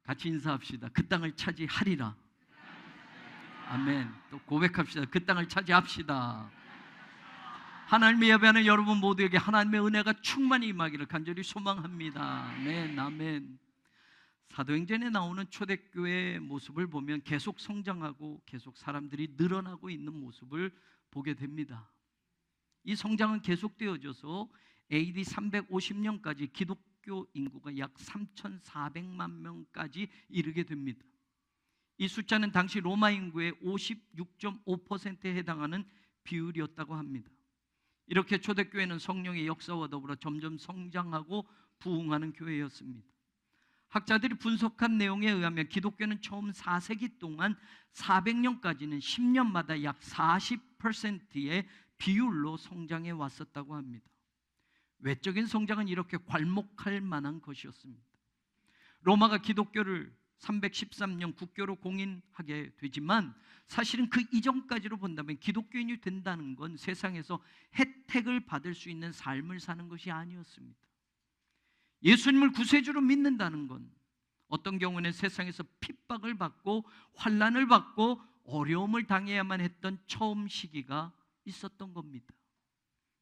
같이 인사합시다. 그 땅을 차지하리라. 아멘. 또 고백합시다. 그 땅을 차지합시다. 하나님의 예배하는 여러분 모두에게 하나님의 은혜가 충만히 임하기를 간절히 소망합니다. 아멘, 아멘. 사도행전에 나오는 초대교회의 모습을 보면 계속 성장하고 계속 사람들이 늘어나고 있는 모습을 보게 됩니다. 이 성장은 계속되어져서 AD 350년까지 기독교 인구가 약 3,400만 명까지 이르게 됩니다. 이 숫자는 당시 로마 인구의 56.5%에 해당하는 비율이었다고 합니다. 이렇게 초대교회는 성령의 역사와 더불어 점점 성장하고 부흥하는 교회였습니다. 학자들이 분석한 내용에 의하면 기독교는 처음 4세기 동안 400년까지는 10년마다 약 40%의 비율로 성장해 왔었다고 합니다. 외적인 성장은 이렇게 괄목할 만한 것이었습니다. 로마가 기독교를 313년 국교로 공인하게 되지만 사실은 그 이전까지로 본다면 기독교인이 된다는 건 세상에서 혜택을 받을 수 있는 삶을 사는 것이 아니었습니다. 예수님을 구세주로 믿는다는 건 어떤 경우는 세상에서 핍박을 받고 환난을 받고 어려움을 당해야만 했던 처음 시기가 있었던 겁니다.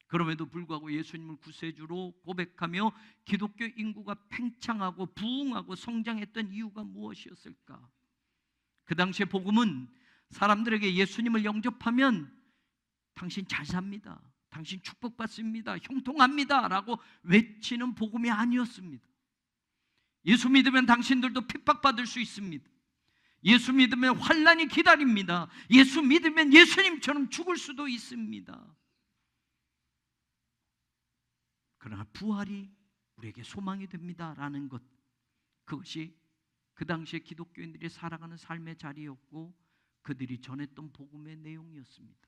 그럼에도 불구하고 예수님을 구세주로 고백하며 기독교 인구가 팽창하고 부흥하고 성장했던 이유가 무엇이었을까? 그 당시의 복음은 사람들에게 예수님을 영접하면 당신 잘 삽니다, 당신 축복받습니다, 형통합니다 라고 외치는 복음이 아니었습니다. 예수 믿으면 당신들도 핍박받을 수 있습니다. 예수 믿으면 환난이 기다립니다. 예수 믿으면 예수님처럼 죽을 수도 있습니다. 그러나 부활이 우리에게 소망이 됩니다라는 것, 그것이 그 당시에 기독교인들이 살아가는 삶의 자리였고 그들이 전했던 복음의 내용이었습니다.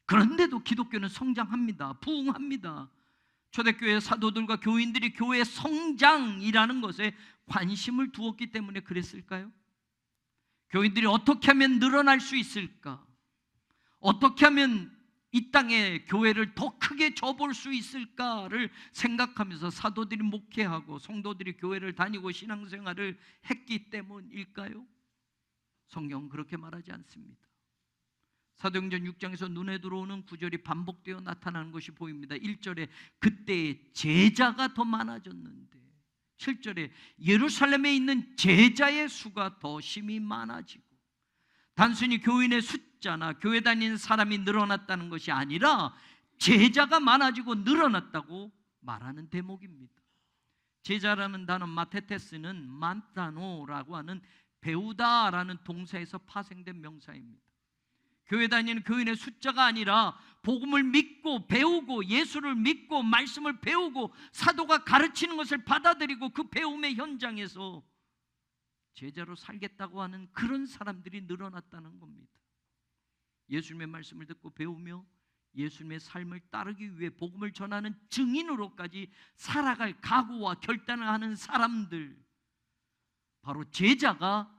그런데도 기독교는 성장합니다. 부흥합니다. 초대교회 사도들과 교인들이 교회의 성장이라는 것에 관심을 두었기 때문에 그랬을까요? 교인들이 어떻게 하면 늘어날 수 있을까? 어떻게 하면 이 땅에 교회를 더 크게 접을 수 있을까를 생각하면서 사도들이 목회하고 성도들이 교회를 다니고 신앙생활을 했기 때문일까요? 성경은 그렇게 말하지 않습니다. 사도행전 6장에서 눈에 들어오는 구절이 반복되어 나타나는 것이 보입니다. 1절에 그때의 제자가 더 많아졌는데 7절에 예루살렘에 있는 제자의 수가 더 심히 많아지고, 단순히 교인의 숫자나 교회 다니는 사람이 늘어났다는 것이 아니라 제자가 많아지고 늘어났다고 말하는 대목입니다. 제자라는 단어 마테테스는 만타노라고 하는 배우다라는 동사에서 파생된 명사입니다. 교회 다니는 교인의 숫자가 아니라 복음을 믿고 배우고 예수를 믿고 말씀을 배우고 사도가 가르치는 것을 받아들이고 그 배움의 현장에서 제자로 살겠다고 하는 그런 사람들이 늘어났다는 겁니다. 예수님의 말씀을 듣고 배우며 예수님의 삶을 따르기 위해 복음을 전하는 증인으로까지 살아갈 각오와 결단을 하는 사람들, 바로 제자가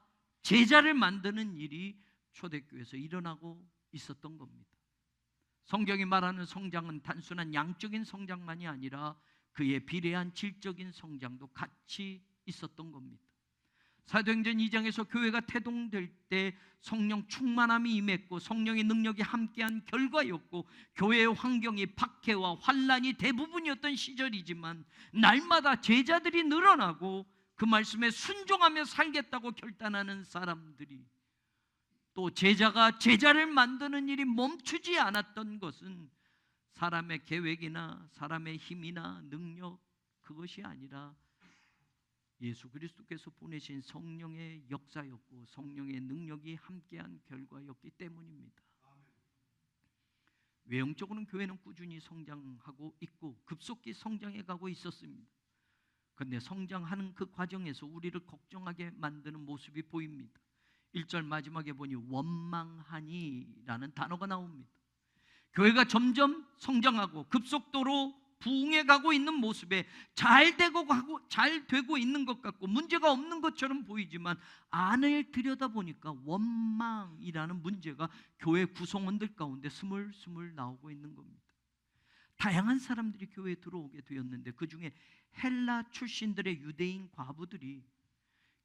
제자를 만드는 일이 초대교회에서 일어나고 있었던 겁니다. 성경이 말하는 성장은 단순한 양적인 성장만이 아니라 그에 비례한 질적인 성장도 같이 있었던 겁니다. 사도행전 2장에서 교회가 태동될 때 성령 충만함이 임했고 성령의 능력이 함께한 결과였고 교회의 환경이 박해와 환난이 대부분이었던 시절이지만 날마다 제자들이 늘어나고 그 말씀에 순종하며 살겠다고 결단하는 사람들이, 또 제자가 제자를 만드는 일이 멈추지 않았던 것은 사람의 계획이나 사람의 힘이나 능력, 그것이 아니라 예수 그리스도께서 보내신 성령의 역사였고 성령의 능력이 함께한 결과였기 때문입니다. 외형적으로는 교회는 꾸준히 성장하고 있고 급속히 성장해 가고 있었습니다. 그런데 성장하는 그 과정에서 우리를 걱정하게 만드는 모습이 보입니다. 1절 마지막에 보니 원망하니라는 단어가 나옵니다. 교회가 점점 성장하고 급속도로 부흥해 가고 있는 모습에 잘 되고 있는 것 같고 문제가 없는 것처럼 보이지만 안을 들여다보니까 원망이라는 문제가 교회 구성원들 가운데 스물스물 나오고 있는 겁니다. 다양한 사람들이 교회에 들어오게 되었는데 그 중에 헬라 출신들의 유대인 과부들이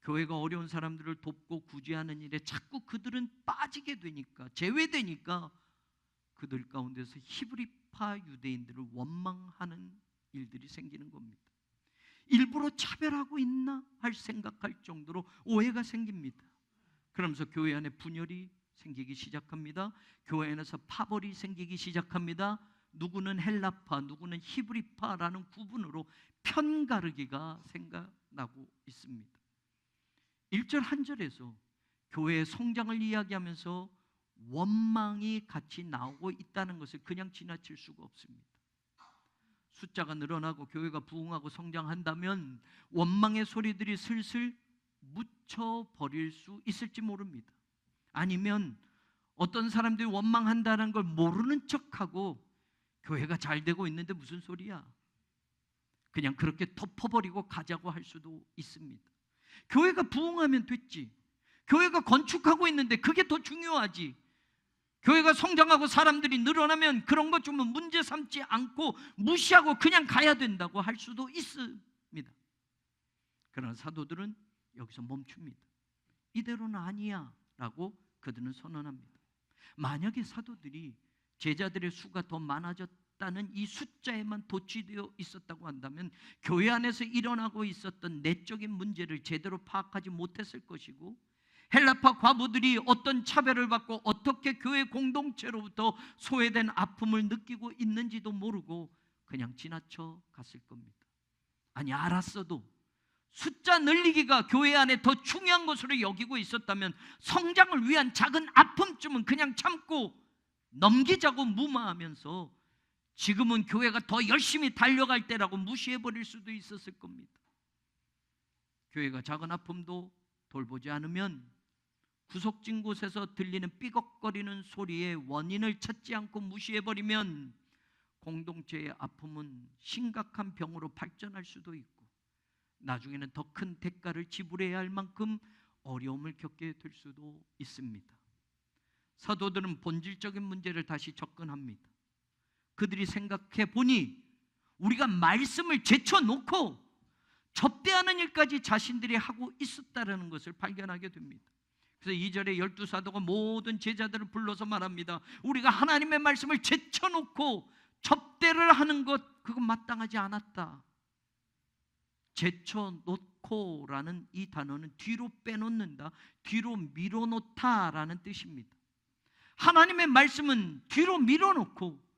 교회가 어려운 사람들을 돕고 구제하는 일에 자꾸 그들은 빠지게 되니까, 제외되니까 그들 가운데서 히브리파 유대인들을 원망하는 일들이 생기는 겁니다. 일부러 차별하고 있나 할 생각할 정도로 오해가 생깁니다. 그러면서 교회 안에 분열이 생기기 시작합니다. 교회 안에서 파벌이 생기기 시작합니다. 누구는 헬라파, 누구는 히브리파라는 구분으로 편가르기가 생겨나고 있습니다. 1절 한 절에서 교회의 성장을 이야기하면서 원망이 같이 나오고 있다는 것을 그냥 지나칠 수가 없습니다. 숫자가 늘어나고 교회가 부흥하고 성장한다면 원망의 소리들이 슬슬 묻혀버릴 수 있을지 모릅니다. 아니면 어떤 사람들이 원망한다는 걸 모르는 척하고 교회가 잘 되고 있는데 무슨 소리야, 그냥 그렇게 덮어버리고 가자고 할 수도 있습니다. 교회가 부흥하면 됐지, 교회가 건축하고 있는데 그게 더 중요하지, 교회가 성장하고 사람들이 늘어나면 그런 것 좀 문제 삼지 않고 무시하고 그냥 가야 된다고 할 수도 있습니다. 그러나 사도들은 여기서 멈춥니다. 이대로는 아니야 라고 그들은 선언합니다. 만약에 사도들이 제자들의 수가 더 많아졌다는 이 숫자에만 도취되어 있었다고 한다면 교회 안에서 일어나고 있었던 내적인 문제를 제대로 파악하지 못했을 것이고, 헬라파 과부들이 어떤 차별을 받고 어떻게 교회 공동체로부터 소외된 아픔을 느끼고 있는지도 모르고 그냥 지나쳐 갔을 겁니다. 아니, 알았어도 숫자 늘리기가 교회 안에 더 중요한 것으로 여기고 있었다면 성장을 위한 작은 아픔쯤은 그냥 참고 넘기자고 무마하면서 지금은 교회가 더 열심히 달려갈 때라고 무시해버릴 수도 있었을 겁니다. 교회가 작은 아픔도 돌보지 않으면 구석진 곳에서 들리는 삐걱거리는 소리의 원인을 찾지 않고 무시해버리면 공동체의 아픔은 심각한 병으로 발전할 수도 있고 나중에는 더 큰 대가를 지불해야 할 만큼 어려움을 겪게 될 수도 있습니다. 사도들은 본질적인 문제를 다시 접근합니다. 그들이 생각해 보니 우리가 말씀을 제쳐놓고 접대하는 일까지 자신들이 하고 있었다는 것을 발견하게 됩니다. 그래서 2절에 12사도가 모든 제자들을 불러서 말합니다. 우리가 하나님의 말씀을 제쳐놓고 접대를 하는 것, 그건 마땅하지 않았다. 제쳐놓고라는 이 단어는 뒤로 빼놓는다, 뒤로 밀어놓다라는 뜻입니다. 하나님의 말씀은 뒤로 밀어놓고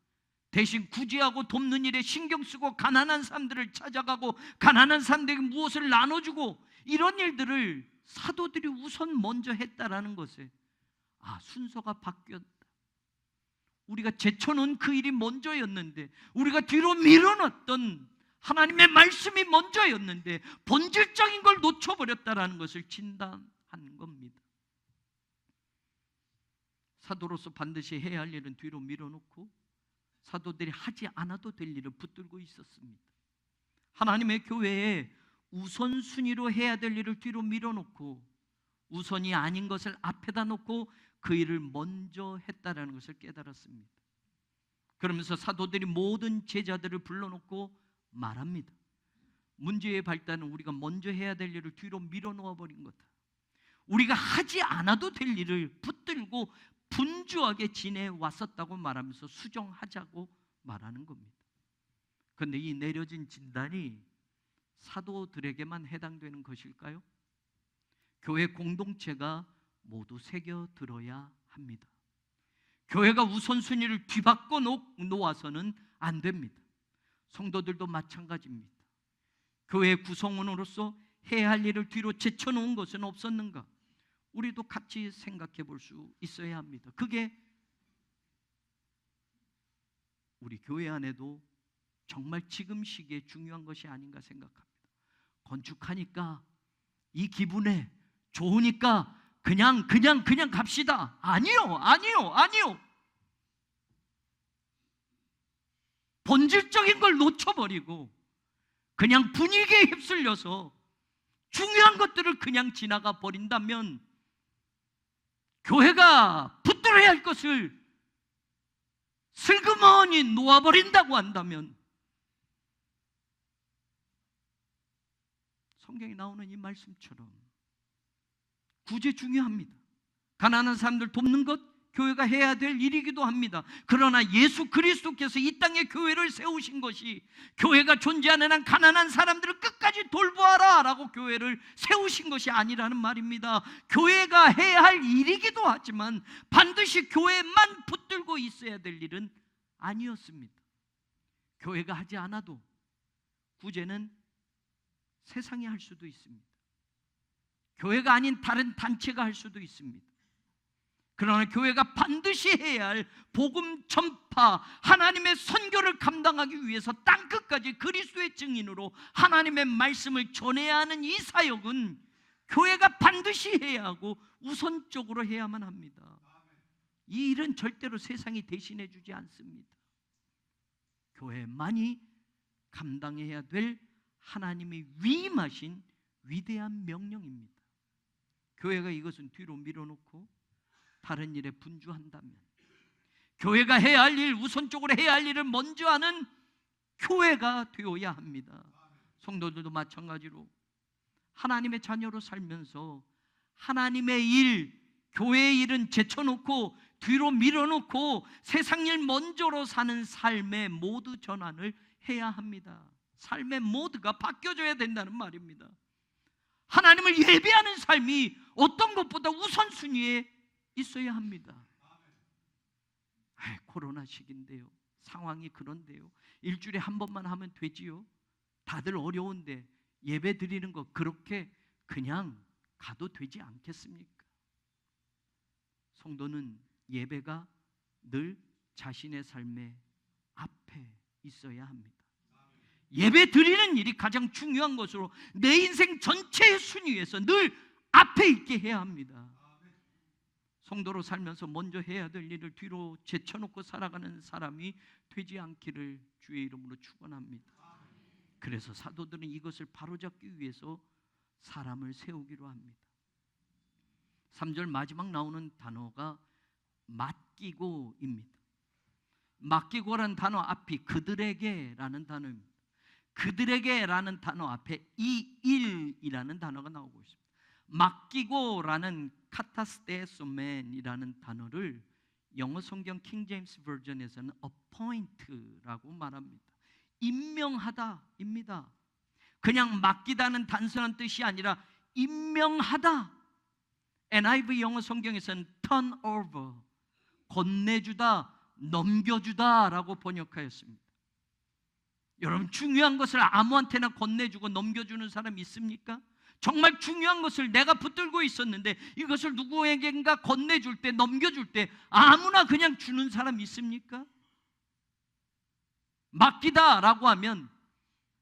대신 구제하고 돕는 일에 신경 쓰고 가난한 사람들을 찾아가고 가난한 사람들에게 무엇을 나눠주고 이런 일들을 사도들이 우선 먼저 했다라는 것에 순서가 바뀌었다. 우리가 제쳐놓은 그 일이 먼저였는데, 우리가 뒤로 밀어놨던 하나님의 말씀이 먼저였는데 본질적인 걸 놓쳐버렸다라는 것을 진단한 겁니다. 사도로서 반드시 해야 할 일은 뒤로 밀어놓고 사도들이 하지 않아도 될 일을 붙들고 있었습니다. 하나님의 교회에 우선순위로 해야 될 일을 뒤로 밀어놓고 우선이 아닌 것을 앞에다 놓고 그 일을 먼저 했다라는 것을 깨달았습니다. 그러면서 사도들이 모든 제자들을 불러놓고 말합니다. 문제의 발단은 우리가 먼저 해야 될 일을 뒤로 밀어놓아 버린 거다. 우리가 하지 않아도 될 일을 붙들고 분주하게 지내왔었다고 말하면서 수정하자고 말하는 겁니다. 그런데 이 내려진 진단이 사도들에게만 해당되는 것일까요? 교회 공동체가 모두 새겨들어야 합니다. 교회가 우선순위를 뒤바꿔 놓아서는 안 됩니다. 성도들도 마찬가지입니다. 교회 구성원으로서 해야 할 일을 뒤로 제쳐놓은 것은 없었는가? 우리도 같이 생각해 볼 수 있어야 합니다. 그게 우리 교회 안에도 정말 지금 시기에 중요한 것이 아닌가 생각합니다. 건축하니까 이 기분에 좋으니까 그냥 갑시다. 아니요. 본질적인 걸 놓쳐버리고 그냥 분위기에 휩쓸려서 중요한 것들을 그냥 지나가 버린다면, 교회가 붙들어야 할 것을 슬그머니 놓아버린다고 한다면, 성경에 나오는 이 말씀처럼 구제 중요합니다. 가난한 사람들 돕는 것 교회가 해야 될 일이기도 합니다. 그러나 예수 그리스도께서 이 땅에 교회를 세우신 것이 교회가 존재하는 한 가난한 사람들을 끝까지 돌보아라 라고 교회를 세우신 것이 아니라는 말입니다. 교회가 해야 할 일이기도 하지만 반드시 교회만 붙들고 있어야 될 일은 아니었습니다. 교회가 하지 않아도 구제는 세상이 할 수도 있습니다. 교회가 아닌 다른 단체가 할 수도 있습니다. 그러나 교회가 반드시 해야 할 복음 전파, 하나님의 선교를 감당하기 위해서 땅끝까지 그리스도의 증인으로 하나님의 말씀을 전해야 하는 이 사역은 교회가 반드시 해야 하고 우선적으로 해야만 합니다. 이 일은 절대로 세상이 대신해 주지 않습니다. 교회만이 감당해야 될 하나님의 위임하신 위대한 명령입니다. 교회가 이것은 뒤로 밀어놓고 다른 일에 분주한다면, 교회가 해야 할 일, 우선적으로 해야 할 일을 먼저 하는 교회가 되어야 합니다. 성도들도 마찬가지로 하나님의 자녀로 살면서 하나님의 일, 교회의 일은 제쳐놓고 뒤로 밀어놓고 세상 일 먼저로 사는 삶의 모드 전환을 해야 합니다. 삶의 모드가 바뀌어져야 된다는 말입니다. 하나님을 예배하는 삶이 어떤 것보다 우선순위에 있어야 합니다. 코로나 시기인데요, 상황이 그런데요, 일주일에 한 번만 하면 되지요. 다들 어려운데 예배 드리는 거 그렇게 그냥 가도 되지 않겠습니까? 성도는 예배가 늘 자신의 삶의 앞에 있어야 합니다. 예배 드리는 일이 가장 중요한 것으로 내 인생 전체의 순위에서 늘 앞에 있게 해야 합니다. 성도로 살면서 먼저 해야 될 일을 뒤로 제쳐놓고 살아가는 사람이 되지 않기를 주의 이름으로 축원합니다. 그래서 사도들은 이것을 바로잡기 위해서 사람을 세우기로 합니다. 3절 마지막 나오는 단어가 맡기고입니다. 맡기고라는 단어 앞이 그들에게라는 단어입니다. 그들에게라는 단어 앞에 이 일이라는 단어가 나오고 있습니다. 맡기고라는 카타스테소멘이라는 단어를 영어 성경 킹 제임스 버전에서는 appoint라고 말합니다. 임명하다입니다. 그냥 맡기다는 단순한 뜻이 아니라 임명하다. NIV 영어 성경에서는 turn over, 건네주다, 넘겨주다라고 번역하였습니다. 여러분, 중요한 것을 아무한테나 건네주고 넘겨주는 사람 있습니까? 정말 중요한 것을 내가 붙들고 있었는데 이것을 누구에겐가 건네줄 때, 넘겨줄 때 아무나 그냥 주는 사람 있습니까? 맡기다라고 하면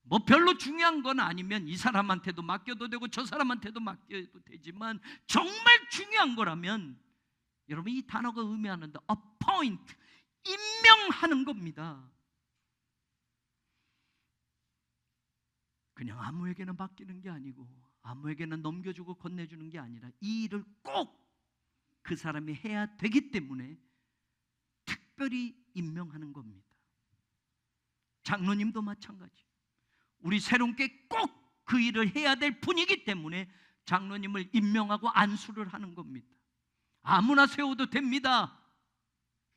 뭐 별로 중요한 건 아니면 이 사람한테도 맡겨도 되고 저 사람한테도 맡겨도 되지만, 정말 중요한 거라면 여러분, 이 단어가 의미하는 appoint, 임명하는 겁니다. 그냥 아무에게나 맡기는 게 아니고 아무에게나 넘겨주고 건네주는 게 아니라 이 일을 꼭 그 사람이 해야 되기 때문에 특별히 임명하는 겁니다. 장로님도 마찬가지. 우리 새롭게 꼭 그 일을 해야 될 분이기 때문에 장로님을 임명하고 안수를 하는 겁니다. 아무나 세워도 됩니다.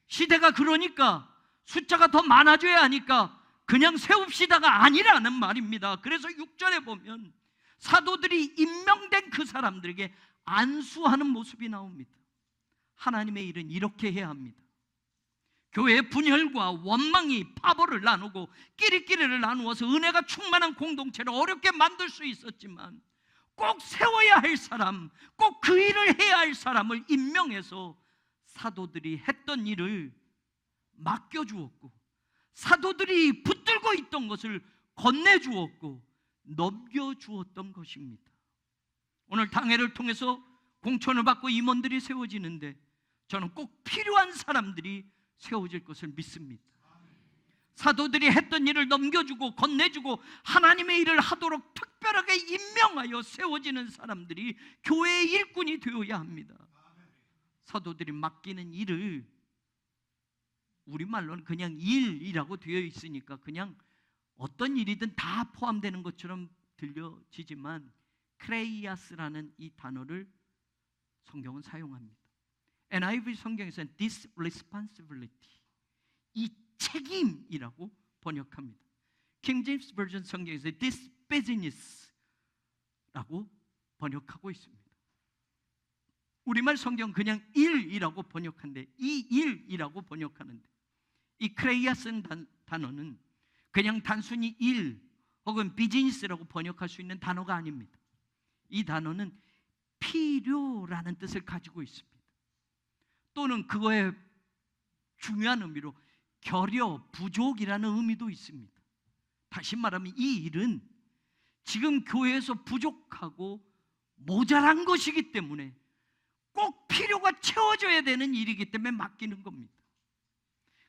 시대가 그러니까 숫자가 더 많아져야 하니까 그냥 세웁시다가 아니라는 말입니다. 그래서 6절에 보면 사도들이 임명된 그 사람들에게 안수하는 모습이 나옵니다. 하나님의 일은 이렇게 해야 합니다. 교회의 분열과 원망이 파벌을 나누고 끼리끼리를 나누어서 은혜가 충만한 공동체를 어렵게 만들 수 있었지만, 꼭 세워야 할 사람, 꼭 그 일을 해야 할 사람을 임명해서 사도들이 했던 일을 맡겨주었고, 사도들이 붙들고 있던 것을 건네주었고 넘겨주었던 것입니다. 오늘 당회를 통해서 공천을 받고 임원들이 세워지는데 저는 꼭 필요한 사람들이 세워질 것을 믿습니다. 사도들이 했던 일을 넘겨주고 건네주고 하나님의 일을 하도록 특별하게 임명하여 세워지는 사람들이 교회의 일꾼이 되어야 합니다. 사도들이 맡기는 일을 우리말로는 그냥 일이라고 되어 있으니까 그냥 어떤 일이든 다 포함되는 것처럼 들려지지만, 크레이아스라는 이 단어를 성경은 사용합니다. NIV 성경에서는 this responsibility, 이 책임이라고 번역합니다. 킹 제임스 버전 성경에서 this business라고 번역하고 있습니다. 우리말 성경 그냥 일이라고 번역하는데, 이 일이라고 번역하는데, 이 크레이아 쓴 단어는 그냥 단순히 일 혹은 비즈니스라고 번역할 수 있는 단어가 아닙니다. 이 단어는 필요라는 뜻을 가지고 있습니다. 또는 그거의 중요한 의미로 결여, 부족이라는 의미도 있습니다. 다시 말하면 이 일은 지금 교회에서 부족하고 모자란 것이기 때문에 꼭 필요가 채워져야 되는 일이기 때문에 맡기는 겁니다.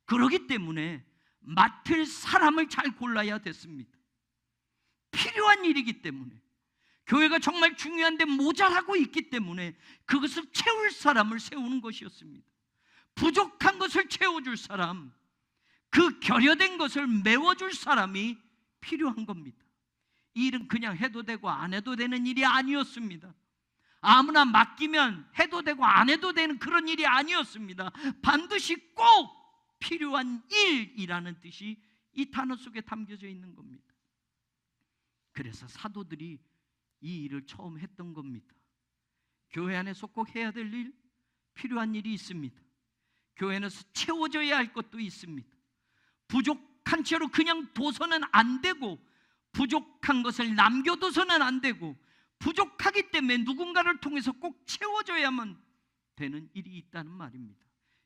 그렇기 때문에 맡을 사람을 잘 골라야 됐습니다. 필요한 일이기 때문에, 교회가 정말 중요한데 모자라고 있기 때문에 그것을 채울 사람을 세우는 것이었습니다. 부족한 것을 채워줄 사람, 그 결여된 것을 메워줄 사람이 필요한 겁니다. 이 일은 그냥 해도 되고 안 해도 되는 일이 아니었습니다. 아무나 맡기면 해도 되고 안 해도 되는 그런 일이 아니었습니다. 반드시 꼭 필요한 일이라는 뜻이 이 단어 속에 담겨져 있는 겁니다. 그래서 사도들이 이 일을 처음 했던 겁니다. 교회 안에서 꼭 해야 될 일, 필요한 일이 있습니다. 교회 안에서 채워져야 할 것도 있습니다. 부족한 채로 그냥 둬서는 안 되고, 부족한 것을 남겨둬서는 안 되고, 부족하기 때문에 누군가를 통해서 꼭 채워져야만 되는 일이 있다는 말입니다.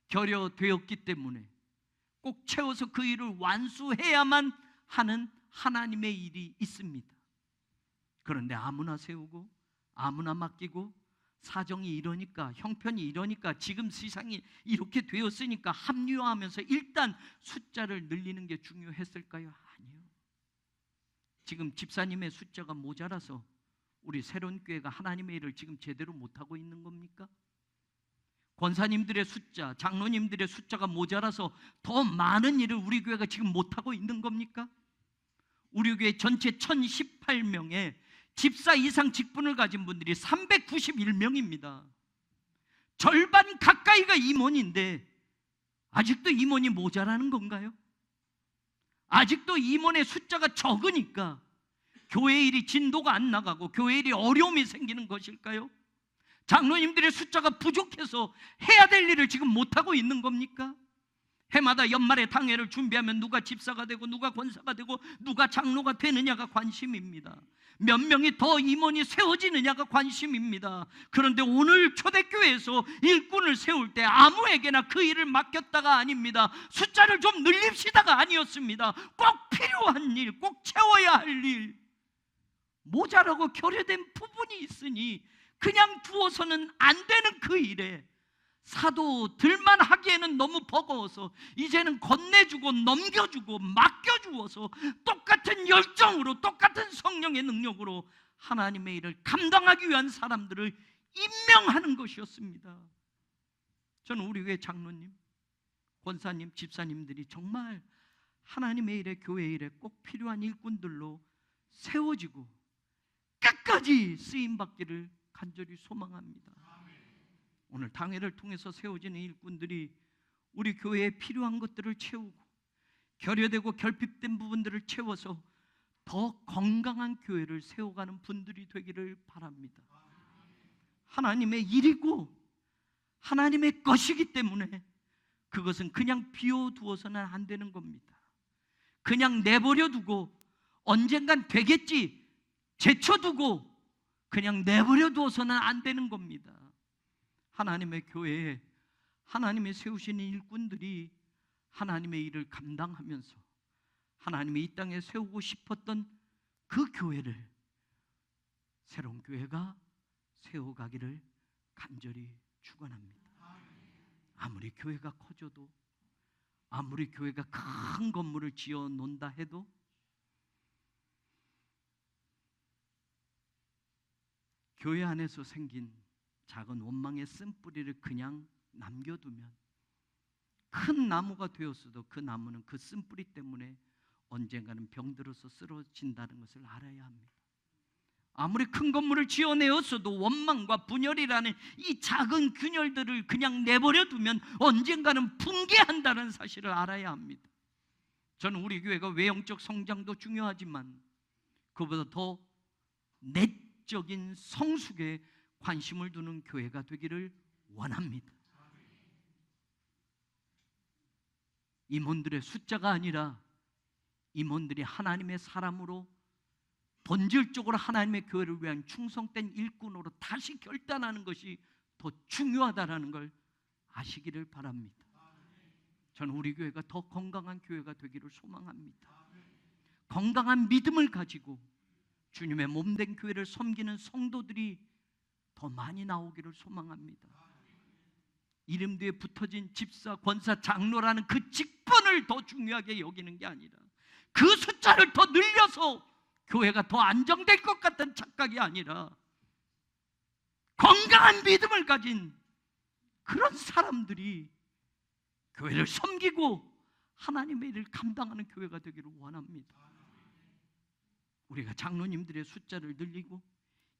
결여되었기 때문에 꼭 채워서 그 일을 완수해야만 하는 하나님의 일이 있습니다. 그런데 아무나 세우고 아무나 맡기고, 사정이 이러니까, 형편이 이러니까, 지금 세상이 이렇게 되었으니까 합리화하면서 일단 숫자를 늘리는 게 중요했을까요? 아니요. 지금 집사님의 숫자가 모자라서 우리 새로운 교회가 하나님의 일을 지금 제대로 못하고 있는 겁니까? 권사님들의 숫자, 장로님들의 숫자가 모자라서 더 많은 일을 우리 교회가 지금 못하고 있는 겁니까? 우리 교회 전체 1018명에 집사 이상 직분을 가진 분들이 391명입니다. 절반 가까이가 임원인데 아직도 임원이 모자라는 건가요? 아직도 임원의 숫자가 적으니까 교회 일이 진도가 안 나가고 교회 일이 어려움이 생기는 것일까요? 장로님들의 숫자가 부족해서 해야 될 일을 지금 못하고 있는 겁니까? 해마다 연말에 당회를 준비하면 누가 집사가 되고 누가 권사가 되고 누가 장로가 되느냐가 관심입니다. 몇 명이 더 임원이 세워지느냐가 관심입니다. 그런데 오늘 초대교회에서 일꾼을 세울 때 아무에게나 그 일을 맡겼다가 아닙니다. 숫자를 좀 늘립시다가 아니었습니다. 꼭 필요한 일, 꼭 채워야 할 일, 모자라고 결여된 부분이 있으니 그냥 두어서는 안 되는 그 일에 사도들만 하기에는 너무 버거워서 이제는 건네주고 넘겨주고 맡겨주어서 똑같은 열정으로, 똑같은 성령의 능력으로 하나님의 일을 감당하기 위한 사람들을 임명하는 것이었습니다. 저는 우리 교회 장로님, 권사님, 집사님들이 정말 하나님의 일에, 교회 일에 꼭 필요한 일꾼들로 세워지고 끝까지 쓰임받기를 간절히 소망합니다. 오늘 당회를 통해서 세워지는 일꾼들이 우리 교회에 필요한 것들을 채우고 결여되고 결핍된 부분들을 채워서 더 건강한 교회를 세워가는 분들이 되기를 바랍니다. 하나님의 일이고 하나님의 것이기 때문에 그것은 그냥 비워두어서는 안 되는 겁니다. 그냥 내버려 두고 언젠간 되겠지 제쳐두고 그냥 내버려 두어서는 안 되는 겁니다. 하나님의 교회에 하나님의 세우시는 일꾼들이 하나님의 일을 감당하면서 하나님이 이 땅에 세우고 싶었던 그 교회를, 새로운 교회가 세워가기를 간절히 축원합니다. 아무리 교회가 커져도, 아무리 교회가 큰 건물을 지어 놓는다 해도 교회 안에서 생긴 작은 원망의 쓴뿌리를 그냥 남겨두면 큰 나무가 되었어도 그 나무는 그 쓴뿌리 때문에 언젠가는 병들어서 쓰러진다는 것을 알아야 합니다. 아무리 큰 건물을 지어내었어도 원망과 분열이라는 이 작은 균열들을 그냥 내버려 두면 언젠가는 붕괴한다는 사실을 알아야 합니다. 저는 우리 교회가 외형적 성장도 중요하지만 그보다 더 내적인 성숙에 관심을 두는 교회가 되기를 원합니다. 임원들의 숫자가 아니라 임원들이 하나님의 사람으로 본질적으로 하나님의 교회를 위한 충성된 일꾼으로 다시 결단하는 것이 더 중요하다는 걸 아시기를 바랍니다. 저는 우리 교회가 더 건강한 교회가 되기를 소망합니다. 건강한 믿음을 가지고 주님의 몸된 교회를 섬기는 성도들이 더 많이 나오기를 소망합니다. 이름 뒤에 붙어진 집사, 권사, 장로라는 그 직분을 더 중요하게 여기는 게 아니라 그 숫자를 더 늘려서 교회가 더 안정될 것 같은 착각이 아니라 건강한 믿음을 가진 그런 사람들이 교회를 섬기고 하나님의 일을 감당하는 교회가 되기를 원합니다. 우리가 장로님들의 숫자를 늘리고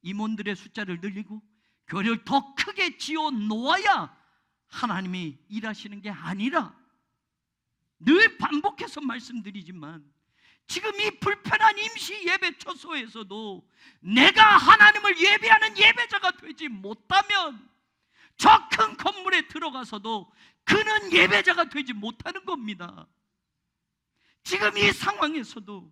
임원들의 숫자를 늘리고 교회를 더 크게 지어 놓아야 하나님이 일하시는 게 아니라, 늘 반복해서 말씀드리지만 지금 이 불편한 임시 예배 처소에서도 내가 하나님을 예배하는 예배자가 되지 못하면 저 큰 건물에 들어가서도 그는 예배자가 되지 못하는 겁니다. 지금 이 상황에서도,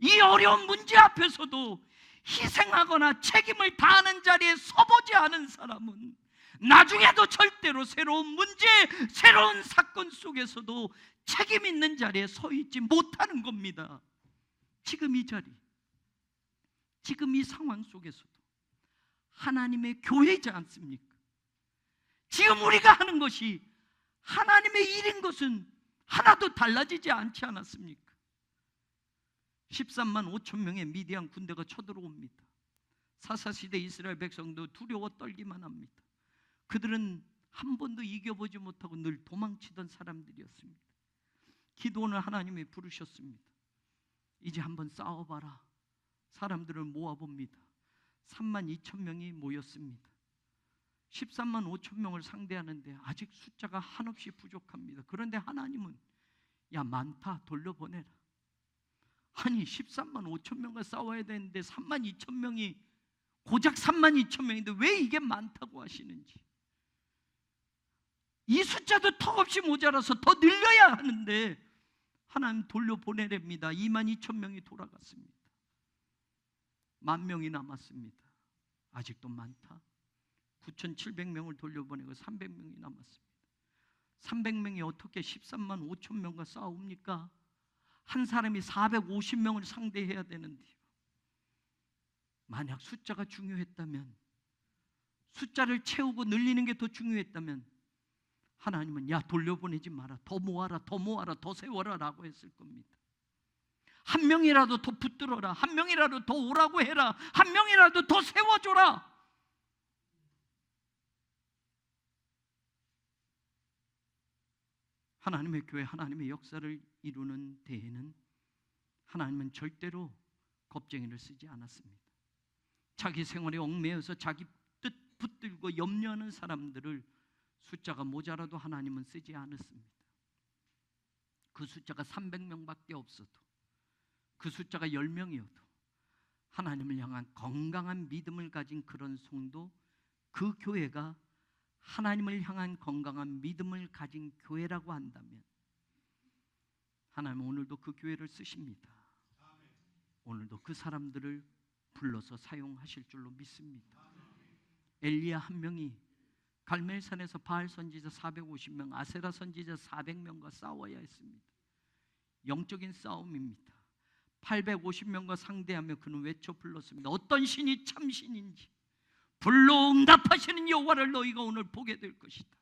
이 어려운 문제 앞에서도 희생하거나 책임을 다하는 자리에 서보지 않은 사람은 나중에도 절대로 새로운 문제, 새로운 사건 속에서도 책임 있는 자리에 서 있지 못하는 겁니다. 지금 이 자리, 지금 이 상황 속에서도 하나님의 교회이지 않습니까? 지금 우리가 하는 것이 하나님의 일인 것은 하나도 달라지지 않지 않았습니까? 13만 5천 명의 미디안 군대가 쳐들어옵니다. 사사시대 이스라엘 백성도 두려워 떨기만 합니다. 그들은 한 번도 이겨보지 못하고 늘 도망치던 사람들이었습니다. 기드온을 하나님이 부르셨습니다. 이제 한번 싸워봐라. 사람들을 모아봅니다. 3만 2천 명이 모였습니다. 13만 5천 명을 상대하는데 아직 숫자가 한없이 부족합니다. 그런데 하나님은 야, 많다, 돌려보내라. 아니 13만 5천 명과 싸워야 되는데 3만 2천 명이, 고작 3만 2천 명인데 왜 이게 많다고 하시는지. 이 숫자도 턱없이 모자라서 더 늘려야 하는데 하나님 돌려보내랍니다. 2만 2천 명이 돌아갔습니다. 10,000명이 남았습니다. 아직도 많다. 9,700명을 돌려보내고 300명이 남았습니다. 300명이 어떻게 13만 5천 명과 싸웁니까? 한 사람이 450명을 상대해야 되는데요. 만약 숫자가 중요했다면, 숫자를 채우고 늘리는 게 더 중요했다면 하나님은 야, 돌려보내지 마라, 더 모아라, 더 모아라, 더 세워라 라고 했을 겁니다. 한 명이라도 더 붙들어라, 한 명이라도 더 오라고 해라, 한 명이라도 더 세워줘라. 하나님의 교회, 하나님의 역사를 이루는 데에는 하나님은 절대로 겁쟁이를 쓰지 않았습니다. 자기 생활에 얽매여서 자기 뜻 붙들고 염려하는 사람들을 숫자가 모자라도 하나님은 쓰지 않았습니다. 그 숫자가 300명밖에 없어도, 그 숫자가 10명이어도 하나님을 향한 건강한 믿음을 가진 그런 성도, 그 교회가 하나님을 향한 건강한 믿음을 가진 교회라고 한다면 하나님은 오늘도 그 교회를 쓰십니다. 오늘도 그 사람들을 불러서 사용하실 줄로 믿습니다. 엘리야 한 명이 갈멜산에서 바알 선지자 450명, 아세라 선지자 400명과 싸워야 했습니다. 영적인 싸움입니다. 850명과 상대하며 그는 외쳐 불렀습니다. 어떤 신이 참신인지 불로 응답하시는 여호와를 너희가 오늘 보게 될 것이다.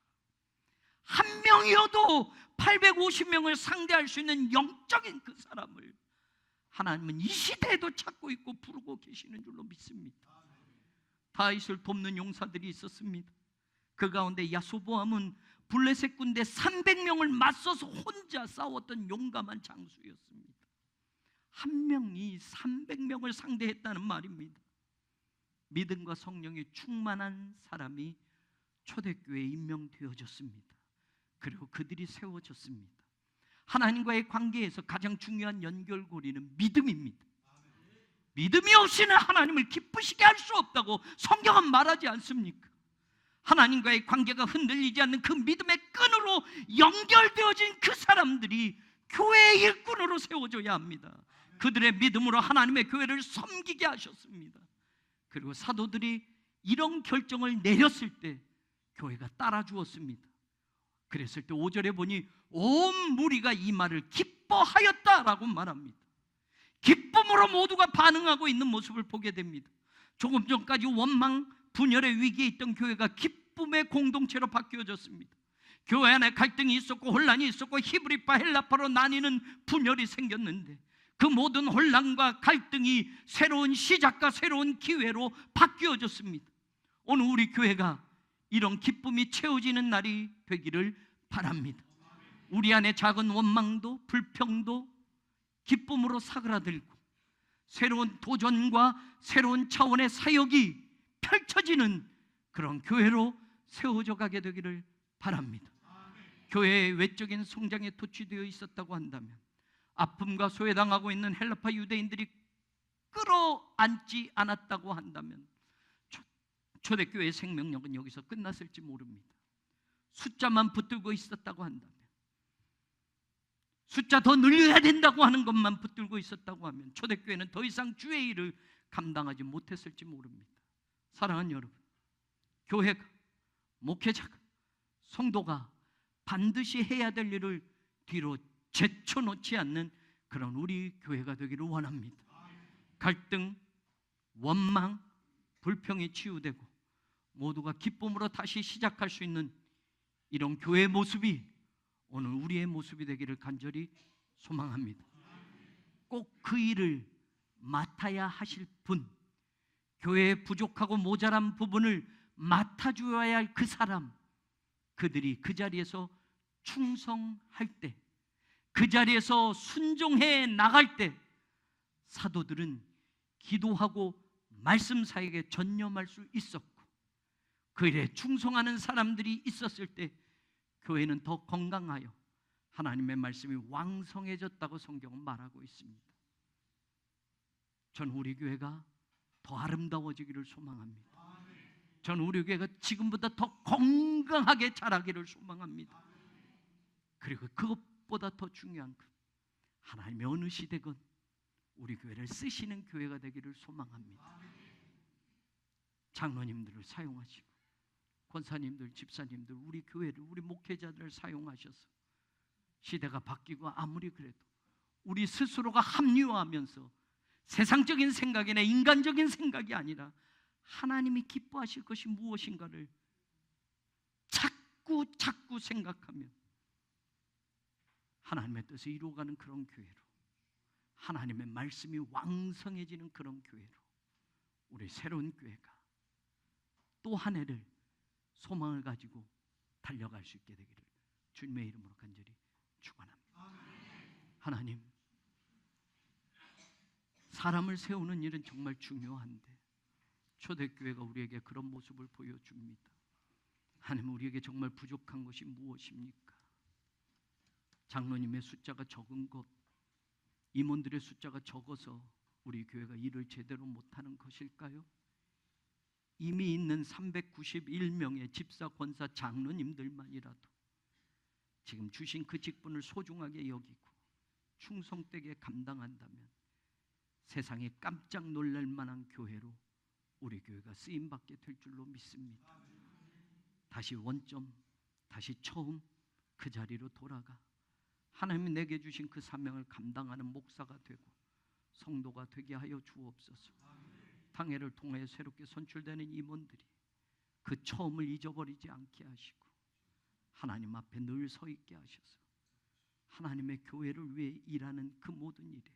한 명이어도 850명을 상대할 수 있는 영적인 그 사람을 하나님은 이 시대에도 찾고 있고 부르고 계시는 줄로 믿습니다. 다윗을 돕는 용사들이 있었습니다. 그 가운데 야소보암은 블레셋 군대 300명을 맞서서 혼자 싸웠던 용감한 장수였습니다. 한 명이 300명을 상대했다는 말입니다. 믿음과 성령이 충만한 사람이 초대교회에 임명되어졌습니다. 그리고 그들이 세워졌습니다. 하나님과의 관계에서 가장 중요한 연결고리는 믿음입니다. 믿음이 없이는 하나님을 기쁘시게 할 수 없다고 성경은 말하지 않습니까? 하나님과의 관계가 흔들리지 않는 그 믿음의 끈으로 연결되어진 그 사람들이 교회의 일꾼으로 세워져야 합니다. 그들의 믿음으로 하나님의 교회를 섬기게 하셨습니다. 그리고 사도들이 이런 결정을 내렸을 때 교회가 따라주었습니다. 그랬을 때 5절에 보니 온 무리가 이 말을 기뻐하였다라고 말합니다. 기쁨으로 모두가 반응하고 있는 모습을 보게 됩니다. 조금 전까지 원망, 분열의 위기에 있던 교회가 기쁨의 공동체로 바뀌어졌습니다. 교회 안에 갈등이 있었고 혼란이 있었고 히브리파 헬라파로 나뉘는 분열이 생겼는데 그 모든 혼란과 갈등이 새로운 시작과 새로운 기회로 바뀌어졌습니다. 오늘 우리 교회가 이런 기쁨이 채워지는 날이 되기를 바랍니다. 우리 안에 작은 원망도 불평도 기쁨으로 사그라들고 새로운 도전과 새로운 차원의 사역이 펼쳐지는 그런 교회로 세워져 가게 되기를 바랍니다. 교회의 외적인 성장에 도취되어 있었다고 한다면 아픔과 소외당하고 있는 헬라파 유대인들이 끌어안지 않았다고 한다면 초대교회의 생명력은 여기서 끝났을지 모릅니다. 숫자만 붙들고 있었다고 한다면, 숫자 더 늘려야 된다고 하는 것만 붙들고 있었다고 하면 초대교회는 더 이상 주의 일을 감당하지 못했을지 모릅니다. 사랑하는 여러분, 교회가, 목회자가, 성도가 반드시 해야 될 일을 뒤로 제쳐놓지 않는 그런 우리 교회가 되기를 원합니다. 갈등, 원망, 불평이 치유되고 모두가 기쁨으로 다시 시작할 수 있는 이런 교회의 모습이 오늘 우리의 모습이 되기를 간절히 소망합니다. 꼭 그 일을 맡아야 하실 분, 교회의 부족하고 모자란 부분을 맡아주어야 할 그 사람, 그들이 그 자리에서 충성할 때, 그 자리에서 순종해 나갈 때 사도들은 기도하고 말씀 사역에 전념할 수 있었고 그 일에 충성하는 사람들이 있었을 때 교회는 더 건강하여 하나님의 말씀이 왕성해졌다고 성경은 말하고 있습니다. 전 우리 교회가 더 아름다워지기를 소망합니다. 전 우리 교회가 지금보다 더 건강하게 자라기를 소망합니다. 그리고 그것보다 더 중요한 것, 하나님의 어느 시대건 우리 교회를 쓰시는 교회가 되기를 소망합니다. 장로님들을 사용하시고 권사님들, 집사님들, 우리 교회를, 우리 목회자들을 사용하셔서 시대가 바뀌고 아무리 그래도 우리 스스로가 합리화하면서 세상적인 생각이나 인간적인 생각이 아니라 하나님이 기뻐하실 것이 무엇인가를 자꾸 생각하면 하나님의 뜻을 이루어가는 그런 교회로, 하나님의 말씀이 왕성해지는 그런 교회로 우리 새로운 교회가 또 한 해를 소망을 가지고 달려갈 수 있게 되기를 주님의 이름으로 간절히 축원합니다. 하나님, 사람을 세우는 일은 정말 중요한데 초대교회가 우리에게 그런 모습을 보여줍니다. 하나님, 우리에게 정말 부족한 것이 무엇입니까? 장로님의 숫자가 적은 것, 임원들의 숫자가 적어서 우리 교회가 일을 제대로 못하는 것일까요? 이미 있는 391명의 집사, 권사, 장로님들만이라도 지금 주신 그 직분을 소중하게 여기고 충성되게 감당한다면 세상에 깜짝 놀랄 만한 교회로 우리 교회가 쓰임받게 될 줄로 믿습니다. 다시 원점, 다시 처음 그 자리로 돌아가 하나님이 내게 주신 그 사명을 감당하는 목사가 되고 성도가 되게 하여 주옵소서. 당회를 통해 새롭게 선출되는 임원들이 그 처음을 잊어버리지 않게 하시고 하나님 앞에 늘 서 있게 하셔서 하나님의 교회를 위해 일하는 그 모든 일에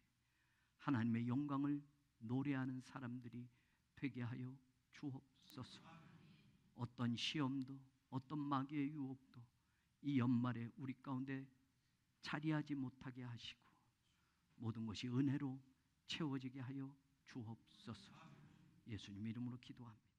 하나님의 영광을 노래하는 사람들이 되게 하여 주옵소서. 어떤 시험도 어떤 마귀의 유혹도 이 연말에 우리 가운데 자리하지 못하게 하시고 모든 것이 은혜로 채워지게 하여 주옵소서. 예수 예수님 이름으로 기도합니다.